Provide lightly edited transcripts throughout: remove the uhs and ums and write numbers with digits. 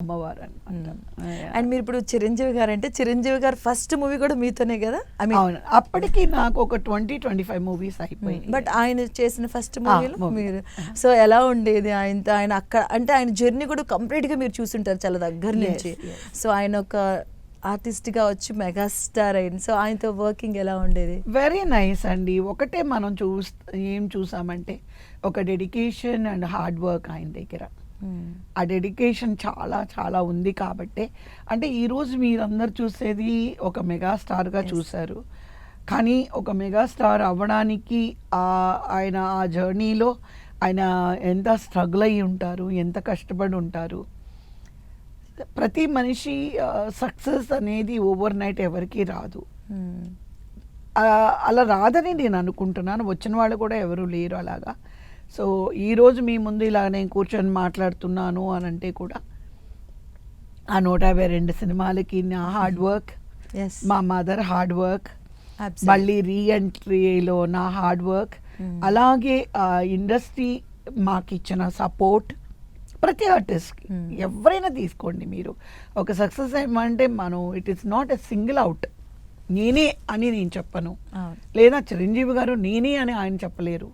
అమ్మవారు అనమాట. అండ్ మీరు ఇప్పుడు చిరంజీవి గారు అంటే చిరంజీవి గారు ఫస్ట్ మూవీ కూడా మీతోనే కదా? అవును, అప్పటికి నాకు ఒక 20-25 మూవీస్ అయిపోయి. బట్ ఆయన చేసిన ఫస్ట్ మూవీలో మీరు సో ఎలా ఉండేది ఆయనతో? ఆయన అక్కడ అంటే ఆయన జర్నీ కూడా కంప్లీట్ గా మీరు చూసుంటారు చాలా దగ్గర నుంచి. సో ఆయన ఒక ఆర్టిస్ట్గా వచ్చి మెగాస్టార్ అయింది. సో ఆయనతో వర్కింగ్ ఎలా ఉండేది? వెరీ నైస్ అండి. ఒకటే మనం ఏం చూసామంటే ఒక డెడికేషన్ అండ్ హార్డ్ వర్క్ ఆయన దగ్గర. ఆ డెడికేషన్ చాలా చాలా ఉంది కాబట్టి అంటే ఈరోజు మీరందరు చూసేది ఒక మెగాస్టార్గా చూశారు. కానీ ఒక మెగాస్టార్ అవ్వడానికి ఆయన ఆ జర్నీలో ఆయన ఎంత స్ట్రగుల్ అయ్యి ఉంటారు, ఎంత కష్టపడి ఉంటారు. ప్రతి మనిషి సక్సెస్ అనేది ఓవర్ నైట్ ఎవరికి రాదు. అలా రాదని నేను అనుకుంటున్నాను. వచ్చిన వాళ్ళు కూడా ఎవరు లేరు అలాగా. సో ఈరోజు మీ ముందు ఇలా నేను కూర్చొని మాట్లాడుతున్నాను అని అంటే కూడా ఆ 152 సినిమాలకి నా హార్డ్ వర్క్, మా మదర్ హార్డ్ వర్క్, మళ్ళీ రీఎంట్రీలో నా హార్డ్ వర్క్, అలాగే ఇండస్ట్రీ మాకు ఇచ్చిన సపోర్ట్. ప్రతి ఆర్టిస్ట్కి ఎవరైనా తీసుకోండి మీరు ఒక సక్సెస్ ఏమంటే మనం it is not a single out. నేనే అని నేను చెప్పను, లేదా చిరంజీవి గారు నేనే అని ఆయన చెప్పలేరు,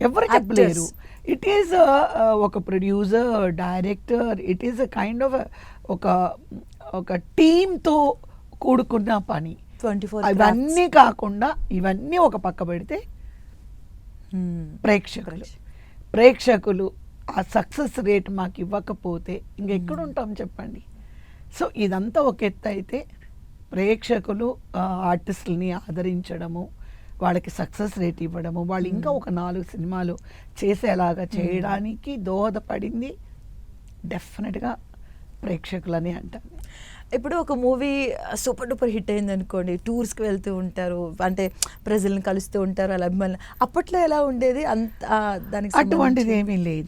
ఎవరు చెప్పలేరు. ఇట్ ఈస్ ఒక producer, director, it is a kind of ఒక టీమ్తో కూడుకున్న పని. ఇవన్నీ కాకుండా ఇవన్నీ ఒక పక్క పెడితే ప్రేక్షకులు ఆ సక్సెస్ రేట్ మాకు ఇవ్వకపోతే ఇంకెక్కడుంటాం చెప్పండి. సో ఇదంతా ఒక ఎత్తు అయితే ప్రేక్షకులు ఆర్టిస్టులని ఆదరించడము, వాళ్ళకి సక్సెస్ రేట్ ఇవ్వడము, వాళ్ళు ఇంకా ఒక 4 సినిమాలు చేసేలాగా చేయడానికి దోహదపడింది డెఫినెట్గా ప్రేక్షకులని అంటాను. ఇప్పుడు ఒక మూవీ సూపర్ డూపర్ హిట్ అయింది అనుకోండి, టూర్స్కి వెళ్తూ ఉంటారు, అంటే ప్రజలను కలుస్తూ ఉంటారు, అలా అభిమానులు. అప్పట్లో ఎలా ఉండేది? అంత దానికి అటువంటిది ఏమీ లేదు.